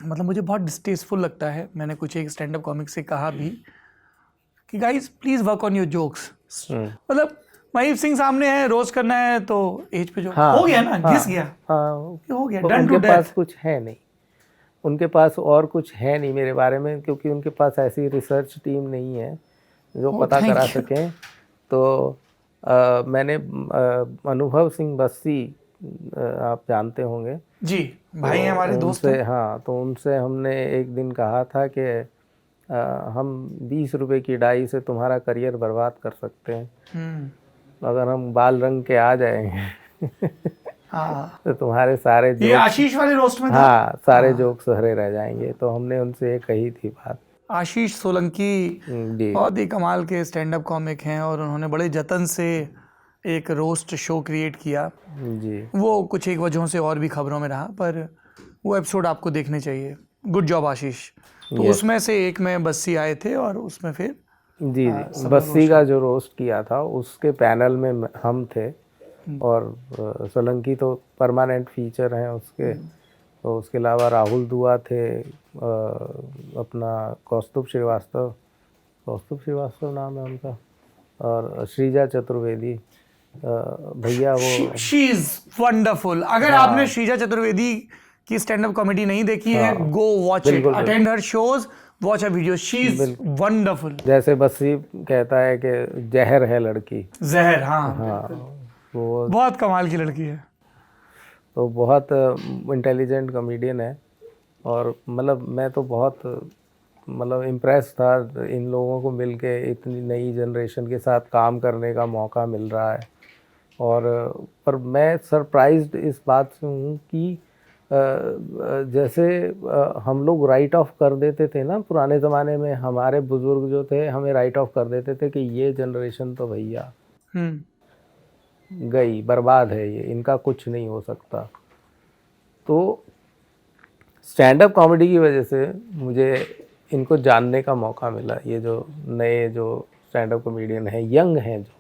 मतलब मुझे बहुत डिस्टेस्टफुल लगता है। मैंने कुछ एक स्टैंड अप कॉमिक से कहा भी कि guys please work on your jokes. मतलब महीप सिंह सामने है, रोज करना है तो एज पे जो हो गया ना, घिस गया, हो गया, डन टू उनके डेथ। पास कुछ है नहीं, उनके पास और कुछ है नहीं मेरे बारे में, क्योंकि उनके पास ऐसी रिसर्च टीम नहीं है जो पता करा सकें। तो मैंने अनुभव सिंह बस्सी, आप जानते होंगे जी, भाई हैं हमारे, दोस्त हैं। हाँ, तो उनसे हमने एक दिन कहा था कि हम 20 रुपए की डाई से तुम्हारा करियर बर्बाद कर सकते हैं, अगर हम बाल रंग के आ जाएंगे तो तुम्हारे सारे ये आशीष वाले रोस्ट में था। हाँ, सारे जोक्स हरे रह जाएंगे। तो हमने उनसे ये कही थी बात। आशीष सोलंकी बहुत ही कमाल के स्टैंड अप कॉमिक हैं और उन्होंने बड़े जतन से एक रोस्ट शो क्रिएट किया जी। वो कुछ एक वजहों से और भी खबरों में रहा, पर वो एपिसोड आपको देखने चाहिए। गुड जॉब आशीष। तो उसमें से एक में बस्सी आए थे और उसमें फिर जी बस्सी का जो रोस्ट किया था उसके पैनल में हम थे, और सोलंकी तो परमानेंट फीचर हैं उसके। तो उसके अलावा राहुल दुआ थे, अपना कौस्तुभ श्रीवास्तव नाम है उनका, और श्रीजा चतुर्वेदी भैया, वो शी इज वंडरफुल। अगर आपने श्रीजा चतुर्वेदी की स्टैंड अप कॉमेडी नहीं देखी है, go watch it, attend her shows, watch a video, she is wonderful. जैसे बस्सी कहता है कि जहर है लड़की, जहर, हाँ वो बहुत कमाल की लड़की है। तो बहुत इंटेलिजेंट कॉमेडियन है, और मतलब मैं तो बहुत मतलब इम्प्रेस था इन लोगों को मिलके, इतनी नई जनरेशन के साथ काम करने का मौका मिल रहा है। और पर मैं सरप्राइज्ड इस बात से हूँ कि जैसे हम लोग राइट ऑफ कर देते थे ना पुराने ज़माने में, हमारे बुज़ुर्ग जो थे हमें राइट ऑफ कर देते थे कि ये जनरेशन तो भैया गई, बर्बाद है, ये इनका कुछ नहीं हो सकता। तो स्टैंड अप कॉमेडी की वजह से मुझे इनको जानने का मौका मिला। ये जो नए जो स्टैंड अप कॉमेडियन हैं, यंग हैं जो,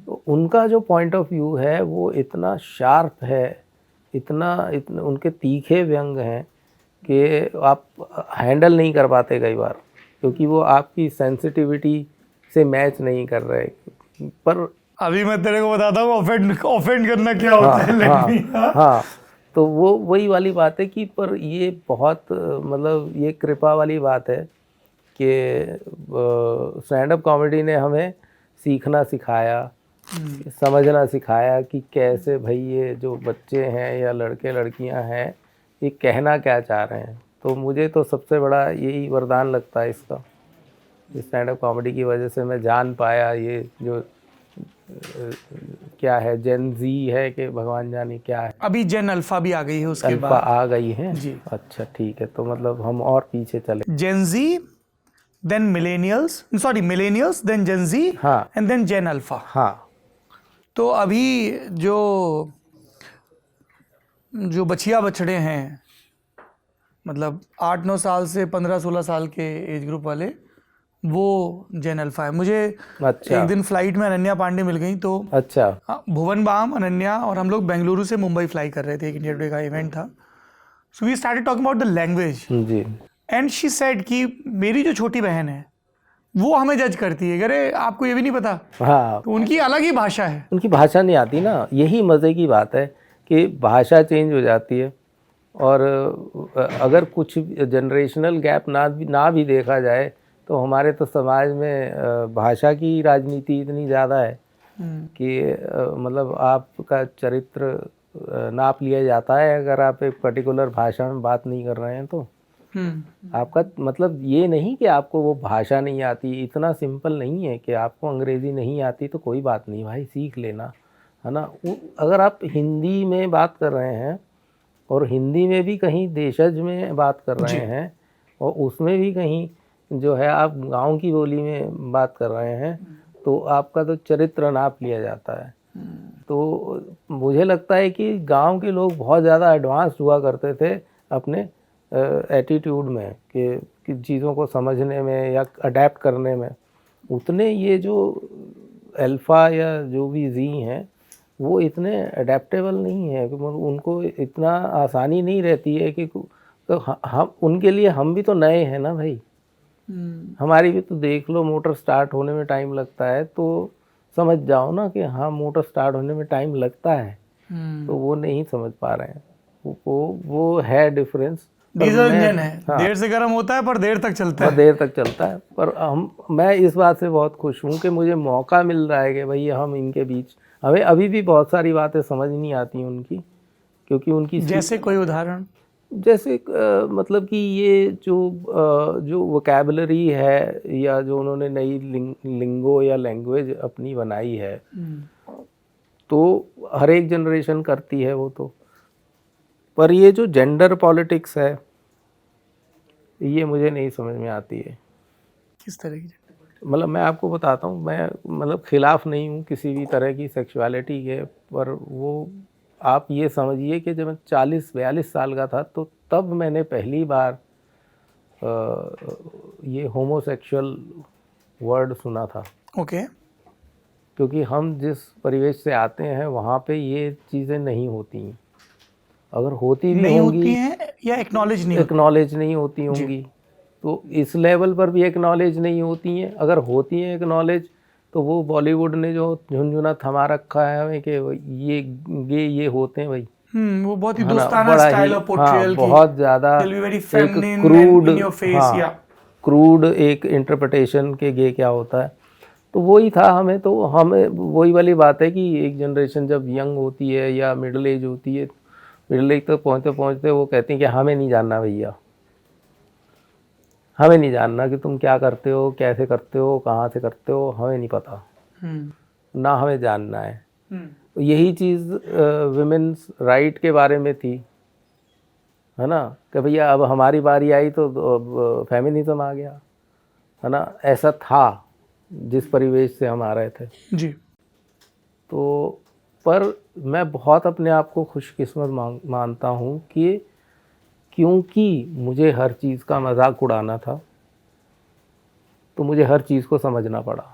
तो उनका जो पॉइंट ऑफ व्यू है वो इतना शार्प है, इतना उनके तीखे व्यंग हैं कि आप हैंडल नहीं कर पाते कई बार, क्योंकि वो आपकी सेंसिटिविटी से मैच नहीं कर रहे। पर अभी मैं तेरे को बताता हूँ ऑफेंड करना क्या होता है। हाँ, तो वो वही वाली बात है कि पर ये बहुत मतलब ये कृपा वाली बात है कि स्टैंड अप कॉमेडी ने हमें सीखना सिखाया, समझना सिखाया कि कैसे भाई ये जो बच्चे हैं या लड़के लड़कियां हैं ये कहना क्या चाह रहे हैं। तो मुझे तो सबसे बड़ा यही वरदान लगता है इसका, स्टैंड अप कॉमेडी की वजह से मैं जान पाया ये जो क्या है, जेन जी है कि भगवान जाने क्या है। अभी जेन अल्फा भी आ गई है, उसके अल्फा आ गई है जी। अच्छा ठीक है, तो मतलब हम और पीछे चले। Gen Z, then millennials, sorry millennials, then Gen Z, हाँ, एंड देन जेन अल्फा। हाँ, तो अभी जो बछिया बछड़े हैं, मतलब 8-9 साल से 15-16 साल के एज ग्रुप वाले, वो जेन अल्फा है। मुझे एक दिन फ्लाइट में अनन्या पांडे मिल गई, तो भुवन बाम, अनन्या और हम लोग बेंगलुरु से मुंबई फ्लाई कर रहे थे, एक इंडिया टुडे का इवेंट था। So we started talking about the language जी, एंड शी सेड कि मेरी जो छोटी बहन है वो हमें जज करती है, अरे आपको ये भी नहीं पता। हाँ, तो उनकी अलग ही भाषा है, उनकी भाषा नहीं आती ना, यही मज़े की बात है कि भाषा चेंज हो जाती है। और अगर कुछ जनरेशनल गैप ना भी देखा जाए तो हमारे तो समाज में भाषा की राजनीति इतनी ज़्यादा है कि मतलब आपका चरित्र नाप लिया जाता है अगर आप एक पर्टिकुलर भाषा में बात नहीं कर रहे हैं तो। आपका मतलब ये नहीं कि आपको वो भाषा नहीं आती, इतना सिंपल नहीं है कि आपको अंग्रेज़ी नहीं आती तो कोई बात नहीं भाई, सीख लेना, है ना। अगर आप हिंदी में बात कर रहे हैं और हिंदी में भी कहीं देशज में बात कर रहे हैं और उसमें भी कहीं जो है आप गांव की बोली में बात कर रहे हैं, तो आपका तो चरित्र नाप लिया जाता है। तो मुझे लगता है कि गांव के लोग बहुत ज़्यादा एडवांस हुआ करते थे अपने एटीट्यूड में कि चीज़ों को समझने में या अडेप्ट करने में। उतने ये जो अल्फ़ा या जो भी जी हैं वो इतने अडेप्टेबल नहीं है कि उनको इतना आसानी नहीं रहती है कि तो हम उनके लिए हम भी तो नए हैं ना भाई। हमारी भी तो देख लो, मोटर स्टार्ट होने में टाइम लगता है, तो समझ जाओ ना कि हाँ मोटर स्टार्ट होने में टाइम लगता है। तो वो नहीं समझ पा रहे हैं, वो है डिफरेंस। डीजल इंजन है, हाँ, देर से गर्म होता है पर देर तक चलता है। देर तक चलता है। पर मैं इस बात से बहुत खुश हूँ कि मुझे मौका मिल रहा है कि भाई हम इनके बीच, हमें अभी भी बहुत सारी बातें समझ नहीं आती उनकी, क्योंकि उनकी जैसे कोई उदाहरण, जैसे मतलब कि ये जो वोकैबुलरी है या जो उन्होंने नई लिंगो या लैंग्वेज अपनी बनाई है, तो हर एक जनरेशन करती है वो तो। पर ये जो जेंडर पॉलिटिक्स है, ये मुझे नहीं समझ में आती है। किस तरह की? मतलब मैं आपको बताता हूँ, मैं मतलब खिलाफ नहीं हूँ किसी भी तरह की सेक्सुअलिटी के, पर वो आप ये समझिए कि जब मैं 40-42 साल का था, तो तब मैंने पहली बार ये होमोसेक्सुअल वर्ड सुना था। ओके। क्योंकि हम जिस परिवेश से आते हैं वहाँ पे ये चीज़ें नहीं होती हैं। अगर होती भी नहीं होंगी, होती हैं या एक्नॉलेज नहीं होती होंगी, तो इस लेवल पर भी एक्नॉलेज नहीं होती हैं। अगर होती हैं एक्नॉलेज, तो वो बॉलीवुड ने जो झुनझुना थमा रखा है हमें कि ये गे ये होते हैं भाई। वो बहुत ही दोस्ताना स्टाइल ऑफ पोर्ट्रेयल की, बहुत ज़्यादा एक क्रूड, क्रूड एक इंटरप्रिटेशन के गे क्या होता है। तो वही था हमें, तो हमें वही वाली बात है कि एक जनरेशन जब यंग होती है या मिडिल एज होती है, मिडिल एज तक पहुँचते पहुँचते वो कहती हैं कि हमें नहीं जानना भैया, हमें नहीं जानना कि तुम क्या करते हो, कैसे करते हो, कहाँ से करते हो, हमें नहीं पता, ना हमें जानना है। तो यही चीज़ विमेंस राइट के बारे में थी, है ना, कि भैया अब हमारी बारी आई तो फेमिनिज्म आ गया, है ना। ऐसा था जिस परिवेश से हम आ रहे थे जी। तो पर मैं बहुत अपने आप को खुशकिस्मत मानता हूँ कि क्योंकि मुझे हर चीज़ का मजाक उड़ाना था, तो मुझे हर चीज़ को समझना पड़ा।